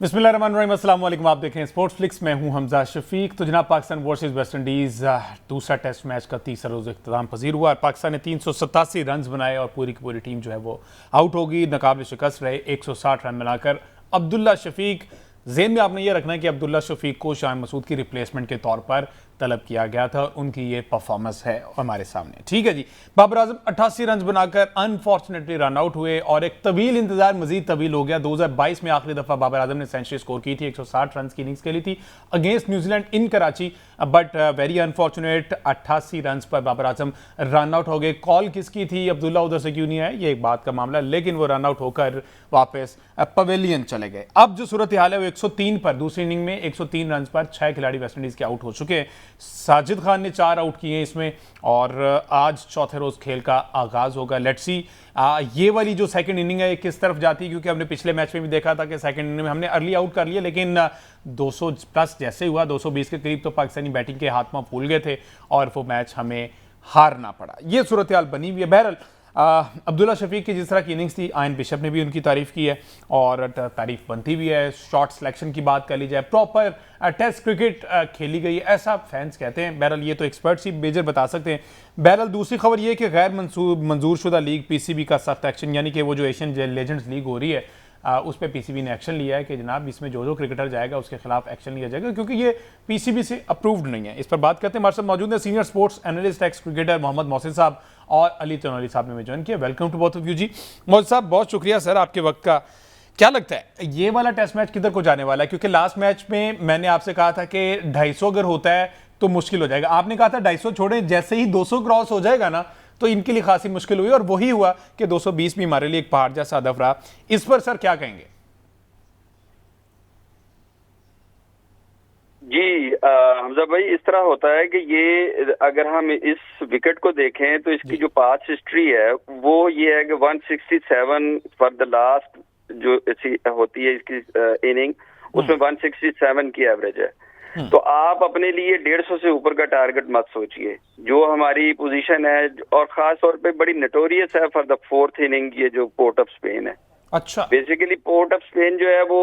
बिस्मिल्लाहिर्रहमानिर्रहीम, अस्सलाम वालेकुम। आप देखें स्पोर्ट्स फ्लिक्स में हूं हमजा शफीक। तो जनाब, पाकिस्तान वर्सेस वेस्ट इंडीज़ दूसरा टेस्ट मैच का तीसरा रोज़ इख्तिताम पजीर हुआ। पाकिस्तान ने 387 रन बनाए और पूरी की पूरी टीम जो है वो आउट होगी, नाकाबिल शिकस्त रहे 160 रन बनाकर। अब्दुल्ला शफीक, जेन में आपने ये रखना है कि अब्दुल्ला शफीक को शान मसूद की रिप्लेसमेंट के तौर पर तलब किया गया था, उनकी ये परफॉर्मेंस है हमारे सामने। ठीक है जी, बाबर आजम 88 रन बनाकर अनफॉर्चुनेटली रन आउट हुए और एक तवील इंतजार मजीद तवील हो गया। 2022 में आखिरी दफा बाबर आजम ने सेंचुरी स्कोर की थी, 160 रन की इनिंग्स खेली थी against New Zealand in Karachi, but very unfortunate 88 run पर बाबर आजम रन आउट हो गए। कॉल किसकी थी, अब्दुल्ला उधर से क्यों नहीं आए, ये एक बात का मामला, लेकिन वो रन आउट होकर वापस पवेलियन चले गए। अब जो सूरत हाल है वो 103 पर, दूसरी इनिंग में 103 रन पर 6 खिलाड़ी वेस्टइंडीज के आउट हो चुके हैं। साजिद खान ने 4 आउट किए हैं इसमें, और आज चौथे रोज खेल का आगाज होगा। लेट्स सी ये वाली जो सेकंड इनिंग है किस तरफ जाती है, क्योंकि हमने पिछले मैच में भी देखा था कि सेकंड इनिंग में हमने अर्ली आउट कर लिया, लेकिन 200 प्लस जैसे हुआ 220 के करीब तो पाकिस्तानी बैटिंग के हाथ में फूल गए थे और वो मैच हमें हारना पड़ा। ये सूरत हाल बनी हुई है। बहरहाल अब्दुल्ला शफीक की जिस तरह की इनिंग्स थी, आयन बिशप ने भी उनकी तारीफ की है और तारीफ बनती भी है। शॉट सिलेक्शन की बात कर ली जाए, प्रॉपर टेस्ट क्रिकेट खेली गई, ऐसा फैंस कहते हैं। बहरहाल ये तो एक्सपर्ट्स ही मेजर बता सकते हैं। बहरहाल दूसरी खबर ये है कि गैर मंजूर शुदा लीग पीसीबी का सख्त एक्शन, यानी कि वो जो एशियन लेजेंड्स लीग हो रही है उस पर पीसीबी ने एक्शन लिया है कि जनाब इसमें जो क्रिकेटर जाएगा उसके खिलाफ एक्शन लिया जाएगा, क्योंकि ये पीसीबी से अप्रूव्ड नहीं है। इस पर बात करते हैं, हमारे साथ मौजूद है senior sports analyst ex cricketer Mohammad Mohsin sahab और अली तनौली साहब ने ज्वाइन किया। Welcome to both of you जी। मोहसिन साहब, बहुत शुक्रिया सर आपके वक्त का। क्या लगता है ये वाला टेस्ट मैच किधर को जाने वाला है, क्योंकि लास्ट मैच में मैंने आपसे कहा था कि 250 अगर होता है तो मुश्किल हो जाएगा, आपने कहा था 250 छोड़ें, जैसे ही 200 क्रॉस हो जाएगा ना तो इनके लिए खासी मुश्किल हुई, और वही हुआ कि 220 भी हमारे लिए एक पहाड़ जैसा हदफ रहा। इस पर सर क्या कहेंगे? जी हमजा भाई, इस तरह होता है कि ये अगर हम इस विकेट को देखें तो इसकी जो पास्ट हिस्ट्री है वो ये है कि 167 फॉर द लास्ट जो होती है इसकी इनिंग, उसमें 167 की एवरेज है। तो आप अपने लिए 150 से ऊपर का टारगेट मत सोचिए। जो हमारी पोजीशन है, और खास तौर पे बड़ी नोटोरियस है फॉर द फोर्थ इनिंग, ये जो पोर्ट ऑफ स्पेन है। अच्छा, बेसिकली पोर्ट ऑफ स्पेन जो है वो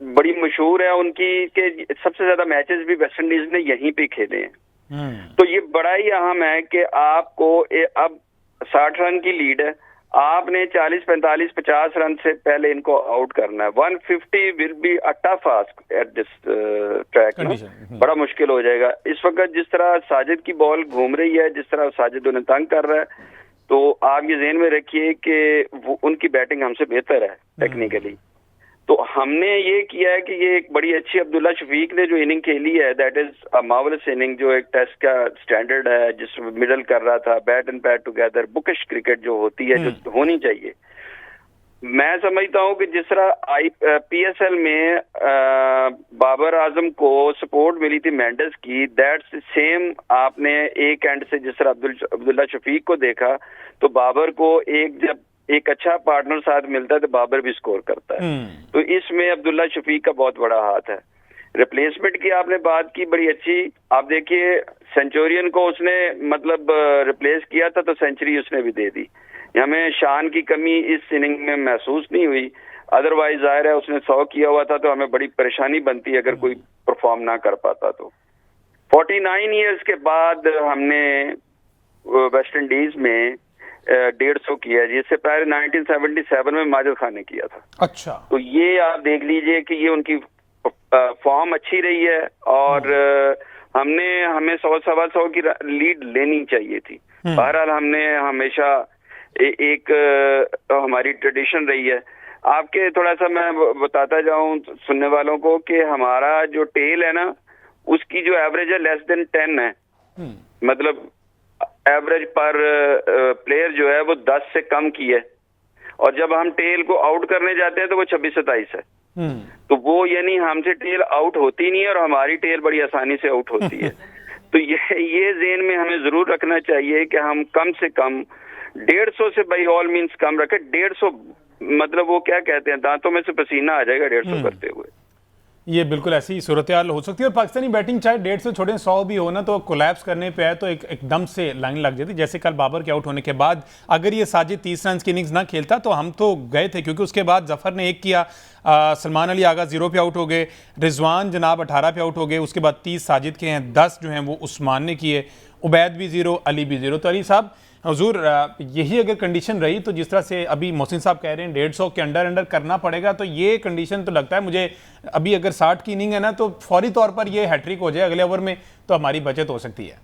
बड़ी मशहूर है उनकी कि सबसे ज्यादा मैचेस भी वेस्ट इंडीज ने यहीं पे खेले हैं। तो ये बड़ा ही अहम है कि आपको अब 60 रन की लीड है, आपने 40, 45, 50 रन से पहले इनको आउट करना है। 150 will be a tough ask at this track ना, बड़ा मुश्किल हो जाएगा। इस वक्त जिस तरह साजिद की बॉल घूम रही है, जिस तरह साजिद उन्हें तंग कर रहा है, तो आप ये ज़हन में रखिए कि उनकी बैटिंग हमसे बेहतर है टेक्निकली। तो हमने ये किया है कि ये एक बड़ी अच्छी अब्दुल्ला शफीक ने जो इनिंग खेली है, that is a marvellous inning, जो एक टेस्ट का स्टैंडर्ड है, जिसमें मिडल कर रहा था, bat and pad together, bookish cricket जो होती है, जो होनी चाहिए। मैं समझता हूं कि जिस तरह पीएसएल में बाबर आजम को सपोर्ट मिली थी मेंडेस की, दैट्स सेम आपने एक एंड से जिस तरह अब्दुल्ला शफीक को देखा, तो बाबर को जब एक अच्छा पार्टनर साथ मिलता है तो बाबर भी स्कोर करता है। तो इसमें अब्दुल्ला शफीक का बहुत बड़ा हाथ है। रिप्लेसमेंट की आपने बात की, बड़ी अच्छी। आप देखिए, सेंचुरियन को उसने मतलब रिप्लेस किया था तो सेंचुरी उसने भी दे दी। हमें शान की कमी इस इनिंग में महसूस नहीं हुई, अदरवाइज जाहिर है उसने 100 किया हुआ था तो हमें बड़ी परेशानी बनती अगर कोई परफॉर्म ना कर पाता। तो 49 ईयर्स के बाद हमने वेस्ट इंडीज में 150 किया, जिससे पहले 1977 में माजिद खान ने किया था। अच्छा, तो ये आप देख लीजिए कि ये उनकी फॉर्म अच्छी रही है, और हमें 100-125 की लीड लेनी चाहिए थी। बहरहाल हमने हमेशा एक हमारी ट्रेडिशन रही है। आपके थोड़ा सा मैं बताता जाऊं सुनने वालों को कि हमारा जो टेल है ना, उसकी जो एवरेज है लेस देन 10 है, मतलब एवरेज पर प्लेयर जो है वो 10 से कम की है, और जब हम टेल को आउट करने जाते हैं तो वो 26-27 है। तो वो यानी हमसे टेल आउट होती नहीं है और हमारी टेल बड़ी आसानी से आउट होती है। तो ये ज़हन में हमें जरूर रखना चाहिए कि हम कम से कम 150 से बाई ऑल मीन्स कम रखें। 150 मतलब वो क्या कहते हैं, दांतों में से पसीना आ जाएगा 150 करते हुए। ये बिल्कुल ऐसी सूरत हाल हो सकती है और पाकिस्तानी बैटिंग चाहे 150 से छोड़े 100 भी हो ना, तो कोलैप्स करने पे आए तो एकदम से लाइन लग जाती। जैसे कल बाबर के आउट होने के बाद अगर ये साजिद 30 रन की इनिंग्स ना खेलता तो हम तो गए थे, क्योंकि उसके बाद जफर ने 1 किया, सलमान अली आगा 0 पे आउट हो गए, रिजवान जनाब 18 पे आउट हो गए, उसके बाद 30 साजिद के हैं, 10 जो हैं वो उस्मान ने किए, उबैद भी 0, अली भी 0। तो अली साहब हुजूर, यही अगर कंडीशन रही तो जिस तरह से अभी मोहसिन साहब कह रहे हैं 150 के अंडर करना पड़ेगा, तो ये कंडीशन तो लगता है मुझे अभी अगर 60 की इनिंग है ना तो फौरी तौर पर ये हैट्रिक हो जाए अगले ओवर में तो हमारी बचत हो सकती है।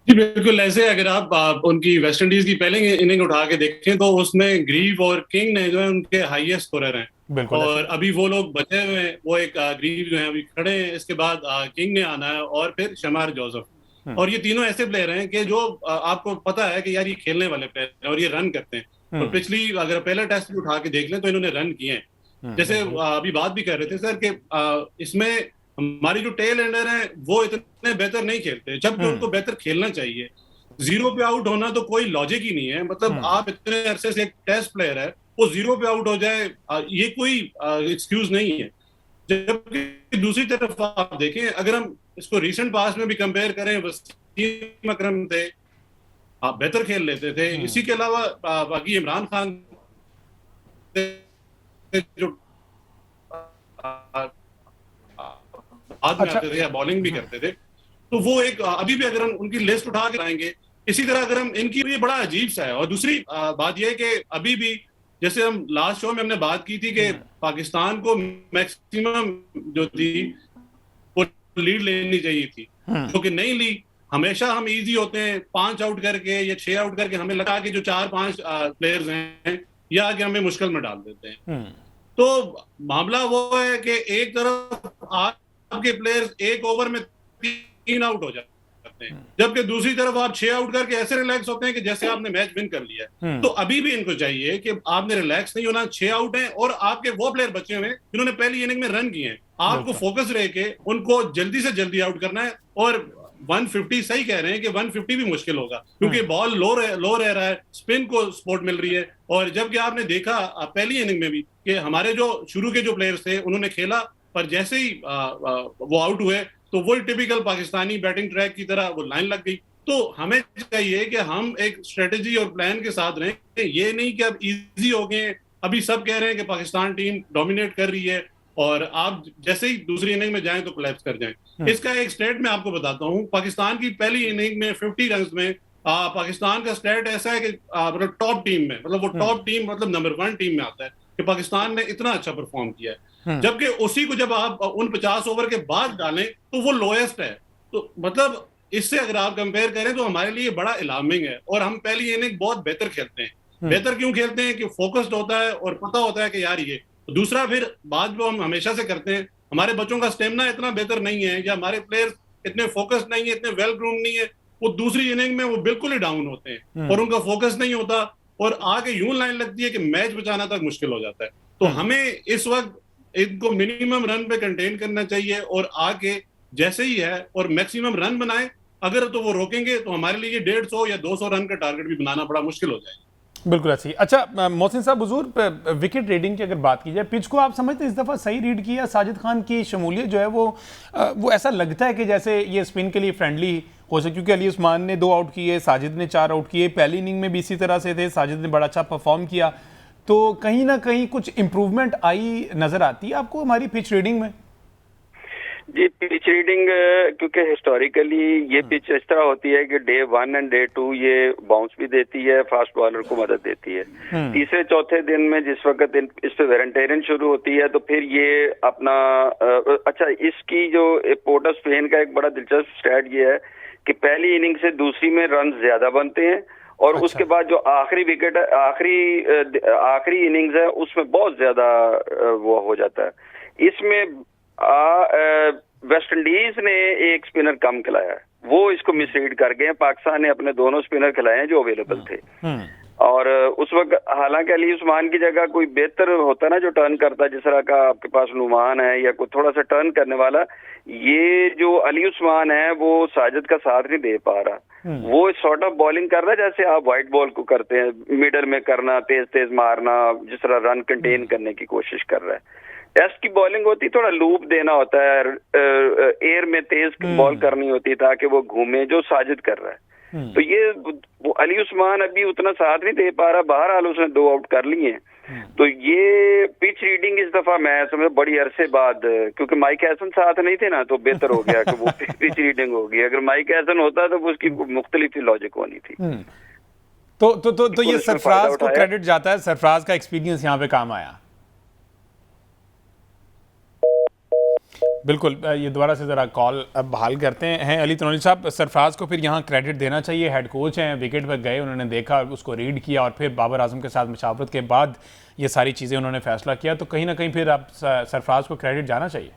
जी बिल्कुल, ऐसे अगर आप उनकी वेस्ट इंडीज की पहले इनिंग उठा के देखें तो उसमें ग्रीव और किंग ने जो है उनके हाईएस्ट स्कोरर हैं, और अभी वो लोग बचे हुए हैं, वो एक ग्रीव जो है अभी खड़े हैं, इसके बाद किंग ने आना है और फिर शमार जोसेफ, और ये तीनों ऐसे प्लेयर हैं कि जो आपको पता है कि यार ये खेलने वाले प्लेयर हैं और ये रन करते हैं। और पिछली अगर पहले टेस्ट भी उठा के देख लें तो इन्होंने रन किए हैं। जैसे अभी बात भी कर रहे थे सर कि इसमें हमारी जो टेल एंडर हैं वो इतने बेहतर नहीं खेलते, जबकि उनको बेहतर खेलना चाहिए। 0 पे आउट होना तो कोई लॉजिक ही नहीं है, मतलब आप इतने अरसे से एक टेस्ट प्लेयर है वो 0 पे आउट हो जाए, ये कोई एक्सक्यूज नहीं है। जबकि दूसरी तरफ आप देखें, अगर हम इसको रीसेंट पास में भी कंपेयर करें, वसीम अकरम थे, आप बेहतर खेल लेते थे। इसी के अलावा बाकी इमरान खान जो आते थे या बॉलिंग भी करते थे, तो वो एक अभी भी अगर हम उनकी लिस्ट उठा के आएंगे, इसी तरह अगर हम इनकी, ये बड़ा अजीब सा है। और दूसरी बात यह है कि अभी भी जैसे हम लास्ट शो में हमने बात की थी कि पाकिस्तान को मैक्सिमम जो थी वो लीड लेनी चाहिए थी, क्योंकि नहीं ली। हमेशा हम इजी होते हैं 5 आउट करके या 6 आउट करके, हमें लगा कि जो 4-5 प्लेयर्स हैं या आगे हमें मुश्किल में डाल देते हैं। तो मामला वो है कि एक तरफ आपके प्लेयर्स 1 ओवर में 3 आउट हो जाते हैं, जबकि दूसरी तरफ आप 6 आउट करके ऐसे रिलैक्स होते हैं कि जैसे आपने मैच विन कर लिया है। तो अभी भी इनको चाहिए कि आपने रिलैक्स नहीं होना, 6 आउट हैं और आपके वो प्लेयर बचे हुए हैं जिन्होंने पहली इनिंग में रन किए हैं, आपको फोकस रह के उनको जल्दी से जल्दी आउट करना है। और 150 सही कह रहे हैं कि 150 भी मुश्किल होगा, क्योंकि बॉल लो रह रहा है, स्पिन को सपोर्ट मिल रही है। और जबकि आपने देखा पहली इनिंग में भी कि हमारे जो शुरू के जो प्लेयर्स थे उन्होंने खेला, पर जैसे ही वो आउट हुए तो वो टिपिकल पाकिस्तानी बैटिंग ट्रैक की तरह वो लाइन लग गई। तो हमें चाहिए कि हम एक स्ट्रेटेजी और प्लान के साथ रहें, ये नहीं कि अब इजी हो गए। अभी सब कह रहे हैं कि पाकिस्तान टीम डोमिनेट कर रही है और आप जैसे ही दूसरी इनिंग में जाएं तो कोलैप्स कर जाएं। इसका एक स्टेट मैं आपको बताता हूं, पाकिस्तान की पहली इनिंग में 50 रन में पाकिस्तान का स्टेट ऐसा है कि मतलब टॉप टीम में, मतलब वो टॉप टीम मतलब नंबर 1 टीम में आता है कि पाकिस्तान ने इतना अच्छा परफॉर्म किया है। जबकि उसी को जब आप उन 50 ओवर के बाद डालें तो वो लोएस्ट है। तो मतलब इससे अगर आप कंपेयर करें तो हमारे लिए बड़ा अलार्मिंग है। और हम पहली इनिंग बहुत बेहतर खेलते हैं। बेहतर क्यों खेलते हैं कि फोकस्ड होता है और पता होता है कि यार ये। दूसरा फिर बात जो हम हमेशा से करते हैं, हमारे बच्चों का स्टेमिना इतना बेहतर नहीं है या हमारे प्लेयर्स इतने फोकस्ड नहीं है, इतने वेल ग्रूम नहीं है, वो दूसरी इनिंग में वो बिल्कुल ही डाउन होते हैं और उनका फोकस नहीं होता और आगे यूं लाइन लगती है कि मैच बचाना तक मुश्किल हो जाता है। तो हमें इस वक्त इनको मिनिमम रन पे कंटेन करना चाहिए और आगे जैसे ही है और मैक्सिमम रन बनाए। अगर तो वो रोकेंगे तो हमारे लिए 150 या 200 रन का टारगेट भी बनाना बड़ा मुश्किल हो जाएगा। बिल्कुल ऐसी। अच्छा मोहसिन साहब, हुजूर विकेट रीडिंग की अगर बात की जाए, पिच को आप समझते हैं इस दफ़ा सही रीड किया? साजिद खान की शमूलियत जो है वो ऐसा लगता है कि जैसे ये स्पिन के लिए फ्रेंडली हो सके, क्योंकि अली उस्मान ने 2 आउट किए, साजिद ने 4 आउट किए, पहली इनिंग में भी इसी तरह से थे, साजिद ने बड़ा अच्छा परफॉर्म किया, तो कहीं ना कहीं कुछ इंप्रूवमेंट आई नजर आती है आपको हमारी पिच रीडिंग में? जी, पिच रीडिंग क्योंकि हिस्टोरिकली ये पिच इस तरह होती है कि डे 1 एंड डे 2 ये बाउंस भी देती है, फास्ट बॉलर को मदद देती है। तीसरे चौथे दिन में जिस वक्त इस पे वेरेंटेरियन शुरू होती है तो फिर ये अपना अच्छा, इसकी जो पोर्ट ऑफ स्पेन का एक बड़ा दिलचस्प स्टैट ये है कि पहली इनिंग से दूसरी में रन ज्यादा बनते हैं और अच्छा। उसके बाद जो आखिरी विकेट आखिरी इनिंग्स है उसमें बहुत ज्यादा वो हो जाता है। इसमें वेस्ट इंडीज ने एक स्पिनर कम खिलाया है, वो इसको मिसरीड कर गए हैं। पाकिस्तान ने अपने दोनों स्पिनर खिलाए हैं जो अवेलेबल थे और उस वक्त हालांकि अली उस्मान की जगह कोई बेहतर होता ना जो टर्न करता, जिस तरह का आपके पास नुमान है या कोई थोड़ा सा टर्न करने वाला, ये जो अली उस्मान है वो साजिद का साथ नहीं दे पा रहा। वो सॉर्ट ऑफ बॉलिंग कर रहा है जैसे आप व्हाइट बॉल को करते हैं, मिडल में करना, तेज तेज मारना, जिस तरह रन कंटेन करने की कोशिश कर रहा है। टेस्ट की बॉलिंग होती, थोड़ा लूप देना होता है, एयर में तेज बॉल करनी होती है ताकि वो घूमे, जो साजिद कर रहा है। तो ये वो अली उस्मान अभी उतना साथ नहीं दे पा रहा, बहरहाल उसने 2 आउट कर लिए हैं। तो ये पिच रीडिंग इस दफा मैं समझ बड़ी अरसे बाद, क्योंकि माइक हैसन साथ नहीं थे ना, तो बेहतर हो गया कि वो पिच रीडिंग होगी। अगर माइक हैसन होता तो उसकी मुख्तलिफ ही लॉजिक होनी थी। तो ये सरफराज को क्रेडिट जाता है, सरफराज का एक्सपीरियंस यहाँ पे काम आया। बिल्कुल, ये दोबारा से ज़रा कॉल अब बहाल करते हैं। अली तनोली साहब, सरफराज को फिर यहाँ क्रेडिट देना चाहिए, हेड कोच हैं, विकेट पर गए, उन्होंने देखा, उसको रीड किया और फिर बाबर आजम के साथ मशावरत के बाद ये सारी चीज़ें उन्होंने फैसला किया, तो कहीं ना कहीं फिर आप सरफराज को क्रेडिट जाना चाहिए।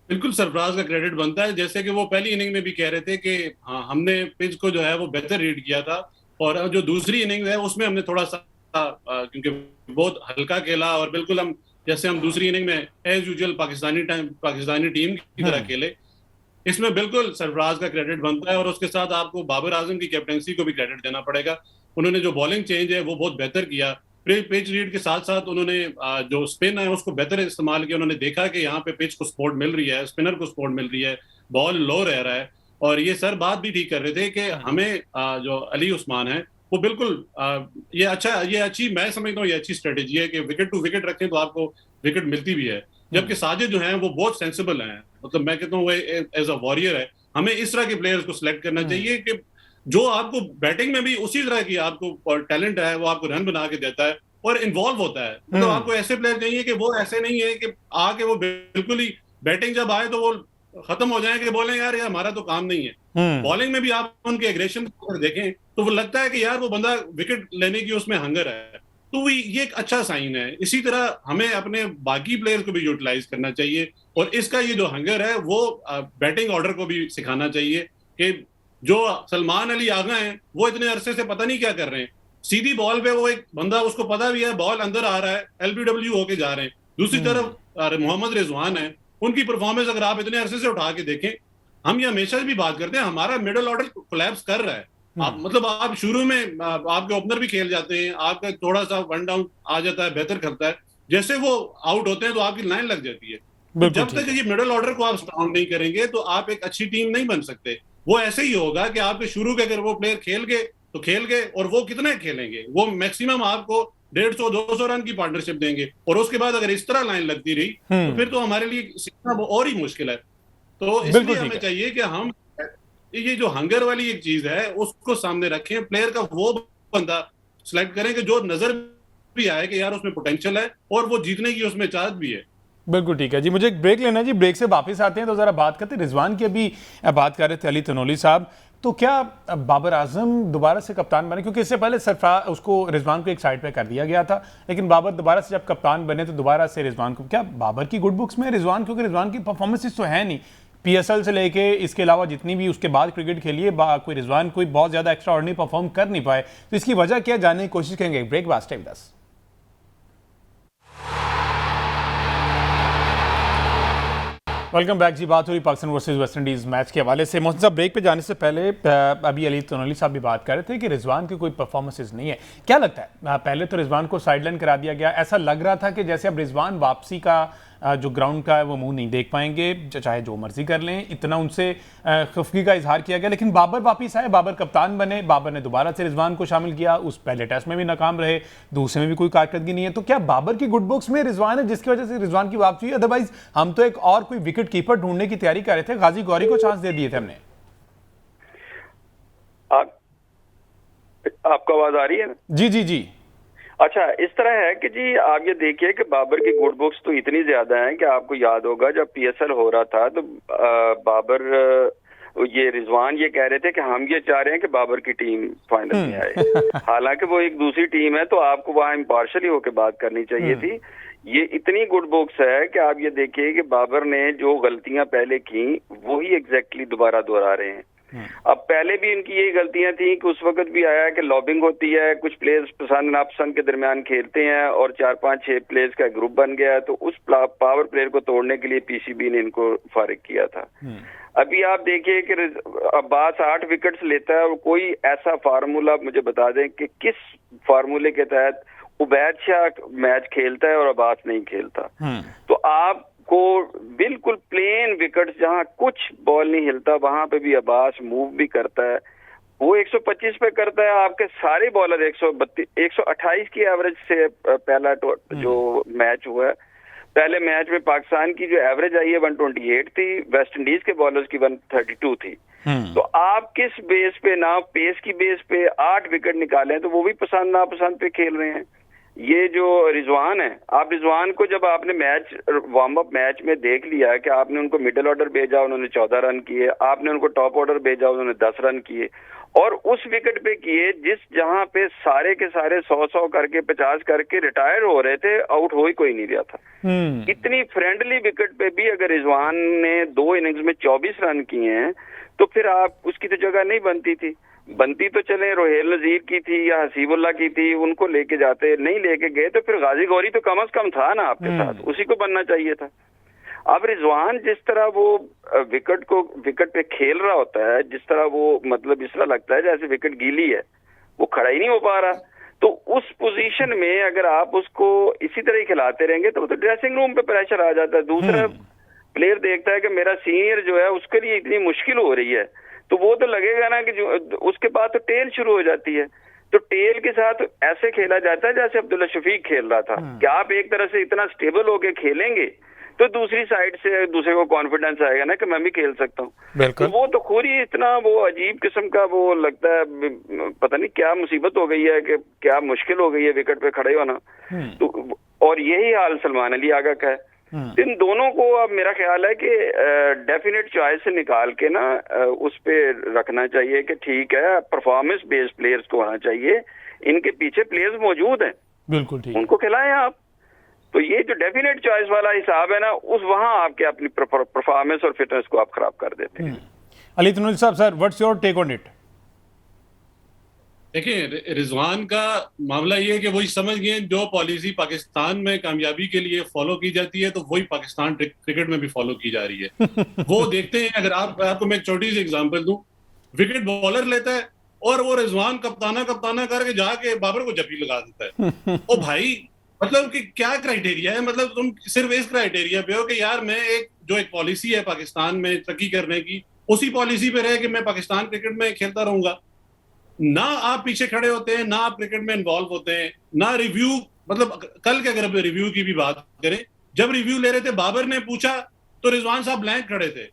बिल्कुल सरफराज का क्रेडिट बनता है, जैसे कि वो पहली इनिंग में भी कह रहे थे कि हाँ, हमने पिच को जो है वो बेहतर रीड किया था, और जो दूसरी इनिंग है उसमें हमने थोड़ा सा क्योंकि बहुत हल्का खेला, और बिल्कुल हम जैसे हम दूसरी इनिंग में एज यूजुअल पाकिस्तानी टीम की तरह खेले। इसमें बिल्कुल सरफराज का क्रेडिट बनता है, और उसके साथ आपको बाबर आजम की कैप्टनसी को भी क्रेडिट देना पड़ेगा। उन्होंने जो बॉलिंग चेंज है वो बहुत बेहतर किया, पिच रीड के साथ साथ उन्होंने जो स्पिन है उसको बेहतर इस्तेमाल किया। उन्होंने देखा कि यहाँ पे पिच को सपोर्ट मिल रही है, स्पिनर को सपोर्ट मिल रही है, बॉल लो रह रहा है, और ये सर बात भी ठीक कर रहे थे कि हमें जो अली उस्मान है वो बिल्कुल ये अच्छी मैं समझता हूँ ये अच्छी स्ट्रेटेजी है कि विकेट टू विकेट रखें तो आपको विकेट मिलती भी है। जबकि साजिद जो है वो बहुत सेंसिबल है, मतलब मैं कहता हूँ वो एज अ वॉरियर है। हमें इस तरह के प्लेयर्स को सिलेक्ट करना चाहिए कि जो आपको बैटिंग में भी उसी तरह की आपको टैलेंट है, वो आपको रन बना के देता है और इन्वॉल्व होता है। मतलब आपको ऐसे प्लेयर चाहिए कि वो ऐसे नहीं है कि आके वो बिल्कुल ही बैटिंग जब आए तो वो खत्म हो जाए कि बोले यार हमारा तो काम नहीं है। बॉलिंग में भी आप उनके एग्रेशन देखें तो वो लगता है कि यार वो बंदा विकेट लेने की उसमें हंगर है, तो ये एक अच्छा साइन है। इसी तरह हमें अपने बाकी प्लेयर्स को भी यूटिलाइज करना चाहिए, और इसका ये जो हंगर है वो बैटिंग ऑर्डर को भी सिखाना चाहिए कि जो सलमान अली आगा हैं वो इतने अरसे से पता नहीं क्या कर रहे हैं, सीधी बॉल पे वो एक बंदा उसको पता भी है बॉल अंदर आ रहा है, LBW होके जा रहे हैं। दूसरी तरफ मोहम्मद रिजवान है, उनकी परफॉर्मेंस अगर आप इतने अरसे से उठा के देखें, हम ये हमेशा भी बात करते हैं हमारा मिडिल ऑर्डर कोलैप्स कर रहा है। आप मतलब आप शुरू में आपके ओपनर भी खेल जाते हैं, आपका थोड़ा सा वन डाउन आ जाता है, बेहतर करता है, जैसे वो आउट होते हैं तो आपकी लाइन लग जाती है। तो जब तक ये मिडिल ऑर्डर को आप स्ट्रॉन्ग नहीं करेंगे तो आप एक अच्छी टीम नहीं बन सकते। वो ऐसे ही होगा कि आपके शुरू के अगर वो प्लेयर खेल गए तो खेल गए, और वो कितने खेलेंगे, वो मैक्सिमम आपको 150-200 रन की पार्टनरशिप देंगे, और उसके बाद अगर इस तरह लाइन लगती रही तो फिर तो हमारे लिए सीखना और ही मुश्किल है। तो इसलिए हमें चाहिए कि हम ये जो हंगर वाली एक चीज है उसको सामने रखें, प्लेयर का वो बंदा सिलेक्ट करें कि जो नजर भी आए कि यार उसमें पोटेंशियल है और वो जीतने की उसमें चाहत भी है। बिल्कुल ठीक है जी, मुझे एक ब्रेक लेना है जी, ब्रेक से वापस आते हैं तो जरा बात करते हैं। रिजवान की अभी बात कर रहे थे अली तनोली साहब, तो क्या बाबर आजम दोबारा से कप्तान बने? क्योंकि इससे पहले सरफराज उसको रिजवान को एक साइड पे कर दिया गया था, लेकिन बाबर दोबारा से जब कप्तान बने तो दोबारा से रिजवान को, क्या बाबर की गुड बुक्स में रिजवान, क्योंकि रिजवान की परफॉर्मेंसेस तो है नहीं PSL से लेके इसके अलावा जितनी भी उसके बाद क्रिकेट खेली है, कोई रिजवान कोई बहुत ज़्यादा एक्स्ट्रा ऑर्डिनरी परफॉर्म कर नहीं पाए, तो इसकी वजह क्या जानने की कोशिश करेंगे। ब्रेक बाद stay with us. Welcome back जी। बात हो रही Pakistan versus West Indies match के हवाले से। मोहसिन साहब, ब्रेक पे जाने से पहले अभी अली तनोली साहब भी बात कर रहे थे कि रिजवान की कोई परफॉर्मेंसेस नहीं है। क्या लगता है, पहले तो रिजवान को साइडलाइन करा दिया गया, ऐसा लग रहा था कि जैसे अब रिजवान वापसी का जो ग्राउंड का है वो मुंह नहीं देख पाएंगे, चाहे जो मर्जी कर लें, इतना उनसे खफगी का इजहार किया गया। लेकिन बाबर वापस आए, बाबर कप्तान बने, बाबर ने दोबारा से रिजवान को शामिल किया, उस पहले टेस्ट में भी नाकाम रहे, दूसरे में भी कोई कारकर्दगी नहीं है। तो क्या बाबर की गुड बुक्स में रिजवान है जिसकी वजह से रिजवान की वापसी हुई? अदरवाइज हम तो एक और कोई विकेट कीपर ढूंढने की तैयारी कर रहे थे, गाजी गौरी को चांस दे दिए थे हमने। आपको आवाज आ रही है? जी जी जी। अच्छा, इस तरह है कि जी आप ये देखिए कि बाबर की गुड बुक्स तो इतनी ज्यादा हैं कि आपको याद होगा जब PSL हो रहा था तो बाबर ये रिजवान ये कह रहे थे कि हम ये चाह रहे हैं कि बाबर की टीम फाइनल में आए। हालांकि वो एक दूसरी टीम है तो आपको वहां इम्पार्शली होकर बात करनी चाहिए थी। ये इतनी गुड बुक्स है कि आप ये देखिए कि बाबर ने जो गलतियां पहले की वही एग्जैक्टली दोबारा दोहरा रहे हैं। अब पहले भी इनकी यही गलतियां थी कि उस वक्त भी आया कि लॉबिंग होती है, कुछ प्लेयर्स पसंद नापसंद के दरमियान खेलते हैं और 4-5-6 प्लेयर्स का ग्रुप बन गया, तो उस पावर प्लेयर को तोड़ने के लिए PCB ने इनको फारिग किया था। अभी आप देखिए कि अब्बास 8 विकेट्स लेता है और कोई ऐसा फार्मूला मुझे बता दें कि किस फार्मूले के तहत उबैद शाह मैच खेलता है और अब्बास नहीं खेलता, तो आपको बिल्कुल प्लेन विकेट जहां कुछ बॉल नहीं हिलता वहां पे भी अब्बास मूव भी करता है, वो 125 पे करता है। आपके सारे बॉलर 128 की एवरेज से पहला जो मैच हुआ है, पहले मैच में पाकिस्तान की जो एवरेज आई है 128 थी, वेस्ट इंडीज के बॉलर्स की 132 थी। तो आप किस बेस पे, ना पेस की बेस पे 8 विकेट निकाले, तो वो भी पसंद नापसंद पे खेल रहे हैं। ये जो रिजवान है, आप रिजवान को जब आपने मैच वार्म अप मैच में देख लिया कि आपने उनको मिडिल ऑर्डर भेजा, उन्होंने 14 रन किए, आपने उनको टॉप ऑर्डर भेजा, उन्होंने 10 रन किए, और उस विकेट पे किए जहां पे सारे के सारे 100 करके 50 करके रिटायर हो रहे थे, आउट हो ही कोई नहीं रहा था। इतनी फ्रेंडली विकेट पे भी अगर रिजवान ने 2 इनिंग्स में 24 रन किए हैं, तो फिर आप उसकी तो जगह नहीं बनती तो चले रोहेल नजीर की थी या हसीबुल्ला की थी, उनको लेके जाते, नहीं लेके गए तो फिर गाजी गौरी तो कम से कम था ना आपके साथ, उसी को बनना चाहिए था। अब रिजवान जिस तरह वो विकेट पे खेल रहा होता है, जिस तरह वो मतलब इस तरह लगता है जैसे विकेट गीली है, वो खड़ा ही नहीं हो पा रहा। तो उस पोजीशन में अगर आप उसको इसी तरह ही खिलाते रहेंगे तो ड्रेसिंग रूम पे प्रेशर आ जाता है। दूसरा प्लेयर देखता है कि मेरा सीनियर जो है उसके लिए इतनी मुश्किल हो रही है, तो वो तो लगेगा ना कि जो उसके बाद तो टेल शुरू हो जाती है, तो टेल के साथ ऐसे खेला जाता है जैसे अब्दुल्ला शफीक खेल रहा था कि आप एक तरह से इतना स्टेबल होके खेलेंगे तो दूसरी साइड से दूसरे को कॉन्फिडेंस आएगा ना कि मैं भी खेल सकता हूँ। तो वो तो खुद ही इतना वो अजीब किस्म का वो लगता है, पता नहीं क्या मुसीबत हो गई है कि क्या मुश्किल हो गई है विकेट पे खड़े होना। तो और यही हाल सलमान अली आगा का है। इन दोनों को अब मेरा ख्याल है कि डेफिनेट चॉइस से निकाल के ना उस पे रखना चाहिए कि ठीक है, परफॉर्मेंस बेस्ड प्लेयर्स को होना चाहिए, इनके पीछे प्लेयर्स मौजूद हैं, बिल्कुल ठीक, उनको खिलाएं आप। तो ये जो डेफिनेट चॉइस वाला हिसाब है ना, उस वहां आपके अपनी परफॉर्मेंस और फिटनेस को आप खराब कर देते हैं। Ali Tanveer sahab, sir what's your take on it? देखिए, रिजवान का मामला ये है कि वही समझ गए जो पॉलिसी पाकिस्तान में कामयाबी के लिए फॉलो की जाती है, तो वही पाकिस्तान क्रिकेट में भी फॉलो की जा रही है। वो देखते हैं, अगर आपको मैं एक छोटी सी एग्जांपल दूं, विकेट बॉलर लेता है और वो रिजवान कप्ताना करके जाके बाबर को जप्पी लगा देता है। ओ भाई, मतलब कि क्या क्राइटेरिया है? मतलब तुम सिर्फ इस क्राइटेरिया पे हो कि यार मैं एक पॉलिसी है पाकिस्तान में तरक्की करने की, उसी पॉलिसी पे रहे कि मैं पाकिस्तान क्रिकेट में खेलता रहूंगा। ना आप पीछे खड़े होते हैं, ना आप क्रिकेट में इन्वॉल्व होते हैं, ना रिव्यू, मतलब कल के अगर रिव्यू की भी बात करें, जब रिव्यू ले रहे थे बाबर ने पूछा तो रिजवान साहब ब्लैंक खड़े थे।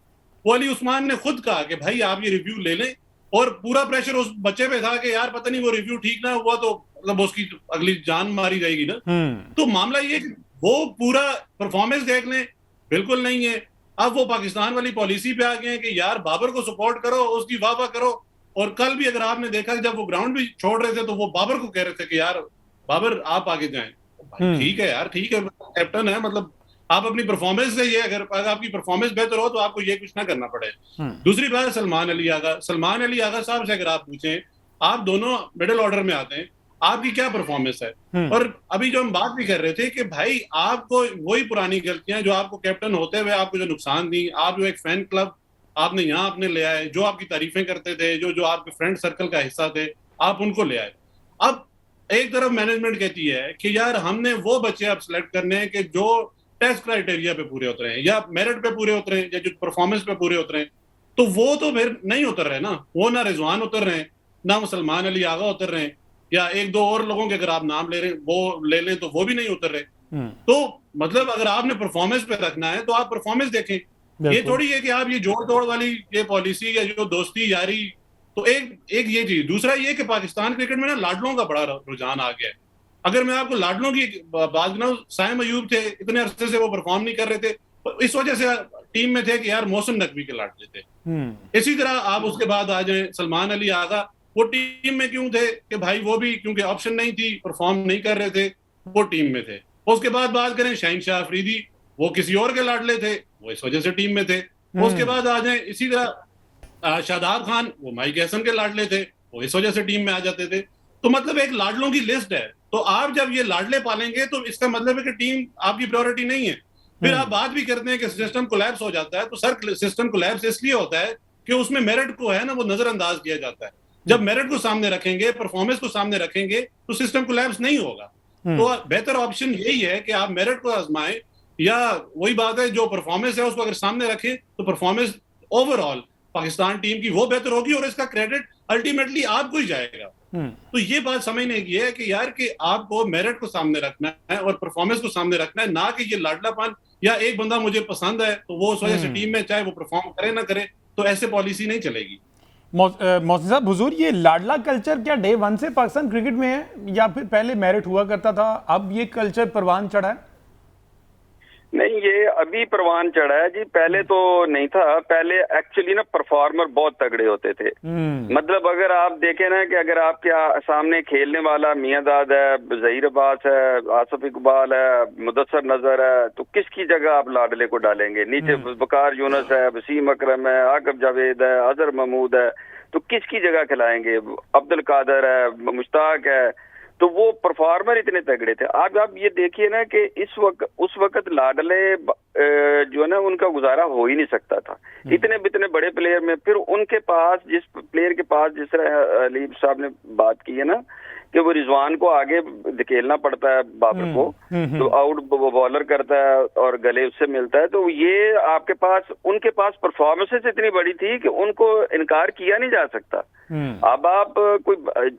वो अली उस्मान ने खुद कहा कि भाई आप ये रिव्यू ले लें, और पूरा प्रेशर उस बच्चे पे था कि यार पता नहीं वो रिव्यू ठीक ना हुआ तो मतलब उसकी अगली जान मारी जाएगी ना। तो मामला ये कि वो पूरा परफॉर्मेंस देख लें, बिल्कुल नहीं है। अब वो पाकिस्तान वाली पॉलिसी पे आ गए हैं कि यार बाबर को सपोर्ट करो, उसकी वाह करो। और कल भी अगर आपने देखा जब वो ग्राउंड भी छोड़ रहे थे तो वो बाबर को कह रहे थे कि यार बाबर आप आगे जाएं। ठीक है यार, ठीक है, कैप्टन है, मतलब आप अपनी परफॉर्मेंस से ये, अगर आपकी परफॉर्मेंस बेहतर हो तो आपको ये कुछ ना करना पड़े। दूसरी बात, सलमान अली आगा साहब से अगर आप पूछें, आप दोनों मिडिल ऑर्डर में आते हैं, आपकी क्या परफॉर्मेंस है? और अभी जो हम बात भी कर रहे थे कि भाई आपको वही पुरानी गलतियां जो आपको कैप्टन होते हुए आपको जो नुकसान दी, आप जो एक फैन क्लब आपने यहाँ आपने ले आए, जो आपकी तारीफें करते थे, जो आपके फ्रेंड सर्कल का हिस्सा थे, आप उनको ले आए। अब एक तरफ मैनेजमेंट कहती है कि यार हमने वो बच्चे अब सिलेक्ट करने हैं कि जो टेस्ट क्राइटेरिया पे पूरे उतरे हैं या मेरिट पे पूरे उतरे हैं या जो परफॉर्मेंस पे पूरे उतरे हैं, तो वो तो फिर नहीं उतर रहे ना। वो ना रिजवान उतर रहे हैं, ना वो सलमान अली आगा उतर रहे हैं, या एक दो और लोगों के अगर आप नाम ले रहे हैं वो ले लें तो वो भी नहीं उतर रहे। तो मतलब अगर आपने परफॉर्मेंस पे रखना है तो आप परफॉर्मेंस देखें। ये थोड़ी है कि आप ये जोड़ तोड़ वाली ये पॉलिसी या जो दोस्ती यारी, तो एक ये चीज। दूसरा ये कि पाकिस्तान क्रिकेट में ना लाडलों का बड़ा रुझान आ गया है। अगर मैं आपको लाडलों की बात बनाऊं, साइम अयूब थे, इतने अरसे से वो परफॉर्म नहीं कर रहे थे, इस वजह से टीम में थे कि यार मौसम नकवी के लाडले थे। इसी तरह आप उसके बाद आ जाए सलमान अली आगा, वो टीम में क्यों थे कि भाई वो भी क्योंकि ऑप्शन नहीं थी, परफॉर्म नहीं कर रहे थे, वो टीम में थे। उसके बाद बात करें शहनशाह अफरीदी, वो किसी और के लाडले थे, वो इस वजह से टीम में थे। उसके बाद आ जाए इसी तरह शादाब खान, वो माइक हसन के लाडले थे, वो इस वजह से टीम में आ जाते थे। तो मतलब एक लाडलों की लिस्ट है। तो आप जब ये लाडले पालेंगे तो इसका मतलब है कि टीम आपकी प्रायोरिटी नहीं है। फिर आप बात भी करते हैं कि सिस्टम कोलैप्स हो जाता है, तो सर सिस्टम कोलैप्स इसलिए होता है कि उसमें मेरिट को है ना वो नजरअंदाज किया जाता है। जब मेरिट को सामने रखेंगे, परफॉर्मेंस को सामने रखेंगे, तो सिस्टम कोलैप्स नहीं होगा। तो बेहतर ऑप्शन यही है कि आप मेरिट को आजमाएं, या वही बात है जो परफॉर्मेंस है उसको अगर सामने रखें तो परफॉर्मेंस ओवरऑल पाकिस्तान टीम की वो बेहतर होगी और इसका क्रेडिट अल्टीमेटली आपको ही जाएगा। तो ये बात समझने की है कि यार कि आपको मेरिट को सामने रखना है और परफॉर्मेंस को सामने रखना है, ना कि ये लाडलापन या एक बंदा मुझे पसंद है तो वो उस वजह से टीम में चाहे वो परफॉर्म करे ना करे, तो ऐसे पॉलिसी नहीं चलेगी। मोहसिन साहब हुजूर, ये लाडला कल्चर क्या डे वन से पाकिस्तान क्रिकेट में है या फिर पहले मेरिट हुआ करता था, अब ये कल्चर परवान चढ़ा है? नहीं, ये अभी परवान चढ़ा है जी, पहले तो नहीं था। पहले एक्चुअली ना परफॉर्मर बहुत तगड़े होते थे। मतलब अगर आप देखें ना कि अगर आपके सामने खेलने वाला मियां दाद है, जहीर अब्बास है, आसिफ इकबाल है, मुदस्सर नजर है, तो किसकी जगह आप लाडले को डालेंगे? नीचे वकार यूनुस है, वसीम अकरम है, आकिब जावेद है, अजहर महमूद है, तो किसकी जगह खिलाएंगे? अब्दुल कादर है, मुश्ताक है, तो वो परफॉर्मर इतने तगड़े थे। आप ये देखिए ना कि उस वक्त लाडले जो है ना उनका गुजारा हो ही नहीं सकता था इतने बड़े प्लेयर में। फिर उनके पास जिस प्लेयर के पास, जिस तरह अली साहब ने बात की है ना कि वो रिजवान को आगे धकेलना पड़ता है बाबर को, तो आउट बॉलर करता है और गले उससे मिलता है, तो ये आपके पास उनके पास परफॉर्मेंसेस इतनी बड़ी थी कि उनको इनकार किया नहीं जा सकता। अब आप कोई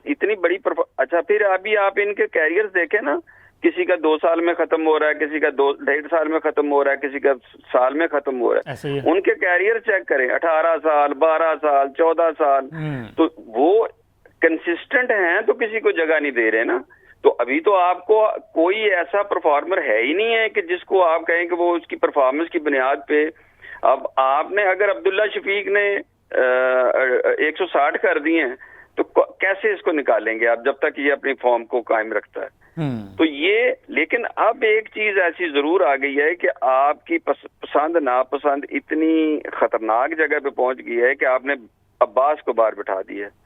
इतनी बड़ी अच्छा, फिर अभी आप इनके कैरियर्स देखें ना, किसी का 2 साल में खत्म हो रहा है, किसी का 2-2.5 साल में खत्म हो रहा है, किसी का साल में खत्म हो रहा है। उनके कैरियर चेक करें, 18 साल, 12 साल, 14 साल, तो वो कंसिस्टेंट हैं, तो किसी को जगह नहीं दे रहे ना। तो अभी तो आपको कोई ऐसा परफॉर्मर है ही नहीं है कि जिसको आप कहें कि वो उसकी परफॉर्मेंस की बुनियाद पे। अब आपने अगर अब्दुल्ला शफीक ने 160 कर दिए हैं, तो कैसे इसको निकालेंगे आप जब तक ये अपनी फॉर्म को कायम रखता है? तो ये, लेकिन अब एक चीज ऐसी जरूर आ गई है कि आपकी पसंद नापसंद इतनी खतरनाक जगह पे पहुंच गई है कि आपने अब्बास को बाहर बिठा दिया है।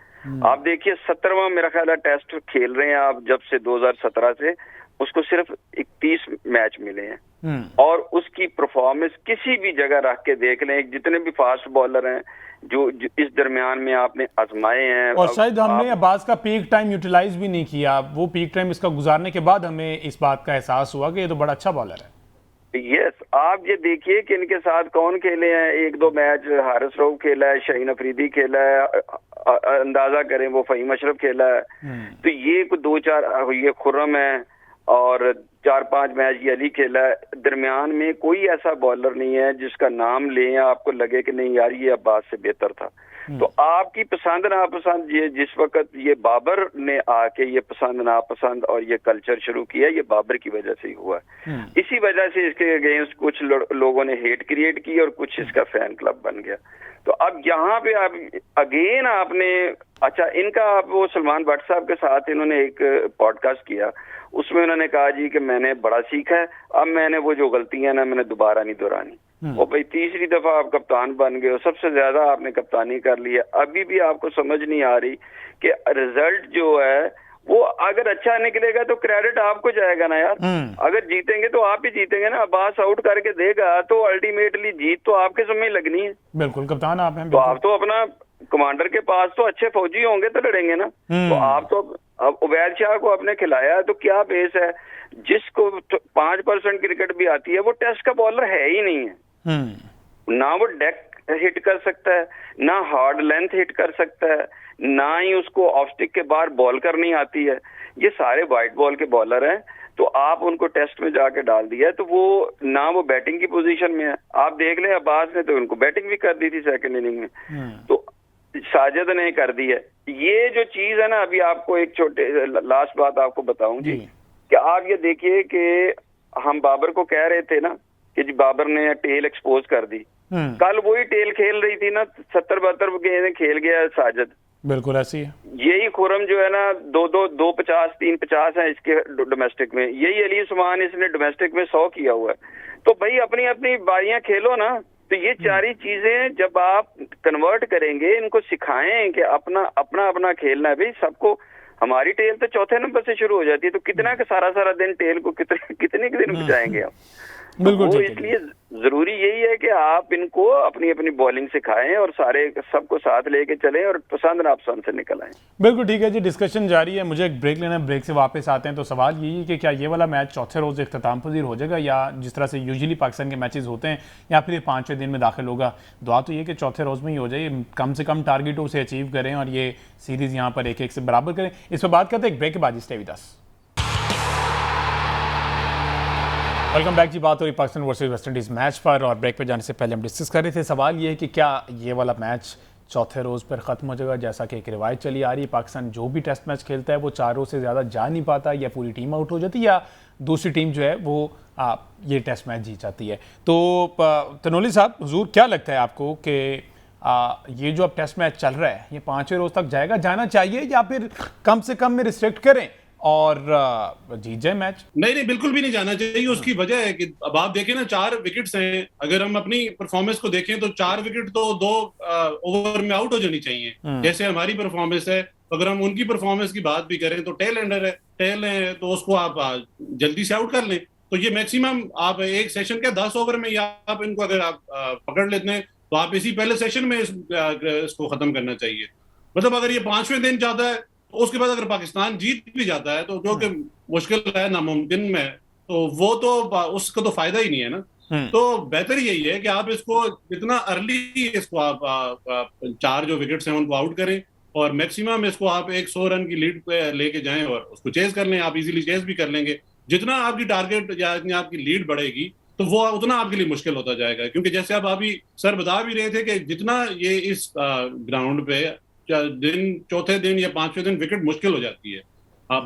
आप देखिए 17वां मेरा ख्याल है टेस्ट खेल रहे हैं आप, जब से 2017 से उसको सिर्फ 31 मैच मिले हैं और उसकी परफॉर्मेंस किसी भी जगह रख के देख लें, जितने भी फास्ट बॉलर हैं जो इस दरमियान में आपने आजमाए हैं, और शायद हमने अब्बास का पीक टाइम यूटिलाइज भी नहीं किया। वो पीक टाइम इसका गुजारने के बाद हमें इस बात का एहसास हुआ कि ये तो बड़ा अच्छा बॉलर है। यस, आप ये देखिए कि इनके साथ कौन खेले हैं, 1-2 मैच हारिस रऊफ खेला है, शाहीन अफरीदी खेला है, अंदाजा करें वो फहीम अशरफ खेला है, तो ये 2-4 ये खुर्रम है और 4-5 मैच ये अली खेला है। दरमियान में कोई ऐसा बॉलर नहीं है जिसका नाम लें आपको लगे कि नहीं यार ये अब्बास से बेहतर था। तो आपकी पसंद नापसंद, ये जिस वक्त ये बाबर ने आके ये पसंद नापसंद और ये कल्चर शुरू किया, ये बाबर की वजह से ही हुआ है। इसी वजह से इसके अगेंस्ट कुछ लोगों ने हेट क्रिएट की और कुछ इसका फैन क्लब बन गया। तो अब यहाँ पे आप अगेन आपने, अच्छा इनका आप वो सलमान भट्ट साहब के साथ इन्होंने एक पॉडकास्ट किया, उसमें उन्होंने कहा जी कि मैंने बड़ा सीखा है, अब मैंने वो जो गलतियां ना मैंने दोबारा नहीं दोहरानी। और भाई तीसरी दफा आप कप्तान बन गए हो, सबसे ज्यादा आपने कप्तानी कर ली है, अभी भी आपको समझ नहीं आ रही कि रिजल्ट जो है वो अगर अच्छा निकलेगा तो क्रेडिट आपको जाएगा ना यार। अगर जीतेंगे तो आप ही जीतेंगे ना, अब्बास आउट करके देगा तो अल्टीमेटली जीत तो आपके समय लगनी है। बिल्कुल कप्तान आप हैं, तो आप तो अपना कमांडर के पास तो अच्छे फौजी होंगे तो लड़ेंगे ना। तो आप तो अब उबैद शाह को आपने खिलाया तो क्या बेस है? जिसको 5% क्रिकेट भी आती है वो टेस्ट का बॉलर है ही नहीं है, ना वो डेक हिट कर सकता है, ना हार्ड लेंथ हिट कर सकता है, ना ही उसको ऑफ स्टिक के बाहर बॉल करनी आती है। ये सारे वाइट बॉल के बॉलर हैं, तो आप उनको टेस्ट में जाके डाल दिया तो वो ना वो बैटिंग की पोजीशन में है। आप देख लें अब्बास ने तो उनको बैटिंग भी कर दी थी सेकंड इनिंग में, तो साजिद ने कर दी है। ये जो चीज है ना, अभी आपको एक छोटे लास्ट बात आपको बताऊं जी कि आप ये देखिए कि हम बाबर को कह रहे थे ना कि जी बाबर ने टेल एक्सपोज कर दी, कल वही टेल खेल रही थी ना, 70-72 गेंदें खेल गया साजिद। बिल्कुल ऐसी है। यही खुरम जो है ना 2-50 3-50 है इसके डोमेस्टिक में, यही अली उस्मान इसने डोमेस्टिक में 100 किया हुआ है। तो भाई अपनी अपनी बारियां खेलो ना। तो ये सारी चीजें जब आप कन्वर्ट करेंगे, इनको सिखाएं कि अपना खेलना है भाई सबको। हमारी टेल तो चौथे नंबर से शुरू हो जाती है, तो कितना का सारा दिन टेल को कितने दिन बचाएंगे आप? बिल्कुल वो ठीक है। इसलिए जरूरी यही है कि आप इनको अपनी अपनी बॉलिंग सिखाएं और सारे सबको साथ लेके चलें और पसंद नापसंद से निकल आएं। बिल्कुल ठीक है जी, डिस्कशन जारी है। मुझे एक ब्रेक लेना है, ब्रेक से वापस आते हैं। तो सवाल यही है कि क्या ये वाला मैच चौथे रोज़ इख्तिताम पजीर हो जाएगा, या जिस तरह से यूजुअली पाकिस्तान के मैचेस होते हैं, या फिर ये 5वें दिन में दाखिल होगा। दुआ तो ये कि चौथे रोज़ में ही हो जाए, कम से कम टारगेटों से अचीव करें और ये सीरीज़ यहाँ पर 1-1 से बराबर करें। इस पर बात करते हैं एक ब्रेक के बाद। Stay with us. Welcome back जी। बात हो रही Pakistan versus West Indies match पर, और ब्रेक पे जाने से पहले हम डिस्कस कर रहे थे। सवाल ये है कि क्या ये वाला मैच चौथे रोज़ पर ख़त्म हो जाएगा, जैसा कि एक रिवायत चली आ रही है। पाकिस्तान जो भी टेस्ट मैच खेलता है वो 4 रोज़ से ज़्यादा जा नहीं पाता, या पूरी टीम आउट हो जाती है, या दूसरी टीम जो है वो ये टेस्ट मैच जीत जाती है। तो तनोली साहब, हुजूर, क्या लगता है आपको कि ये जो अब टेस्ट मैच चल रहा है ये 5वें रोज़ तक जाएगा, जाना चाहिए, या फिर कम से कम में रिस्ट्रिक्ट करें और जीत जाए मैच? नहीं, बिल्कुल भी नहीं जाना चाहिए। उसकी वजह है कि अब आप देखें ना, 4 विकेट्स हैं। अगर हम अपनी परफॉर्मेंस को देखें तो 4 विकेट तो 2 ओवर में आउट हो जानी चाहिए, जैसे हमारी परफॉर्मेंस है। अगर हम उनकी परफॉर्मेंस की बात भी करें तो टेल एंडर है, टेल है, तो उसको आप जल्दी से आउट कर लें। तो ये मैक्सिमम आप एक सेशन के 10 ओवर में, या आप इनको अगर आप पकड़ लेते हैं तो आप इसी पहले सेशन में इसको खत्म करना चाहिए। मतलब अगर ये 5वें दिन जाता है तो उसके बाद अगर पाकिस्तान जीत भी जाता है, तो जो कि मुश्किल है, नामुमकिन में, तो वो तो उसका तो फायदा ही नहीं है ना। तो बेहतर यही है कि आप इसको जितना अर्ली इसको आप 4 जो विकेट्स हैं उनको आउट करें, और मैक्सिमम इसको आप 100 रन की लीड पे लेके जाएं और उसको चेस कर लें। आप इजीली चेस भी कर लेंगे। जितना आपकी टारगेट या जितनी आपकी लीड बढ़ेगी तो वो उतना आपके लिए मुश्किल होता जाएगा, क्योंकि जैसे आप अभी सर बता भी रहे थे कि जितना ये इस ग्राउंड पे चौथे दिन या 5वें दिन विकेट मुश्किल हो जाती है।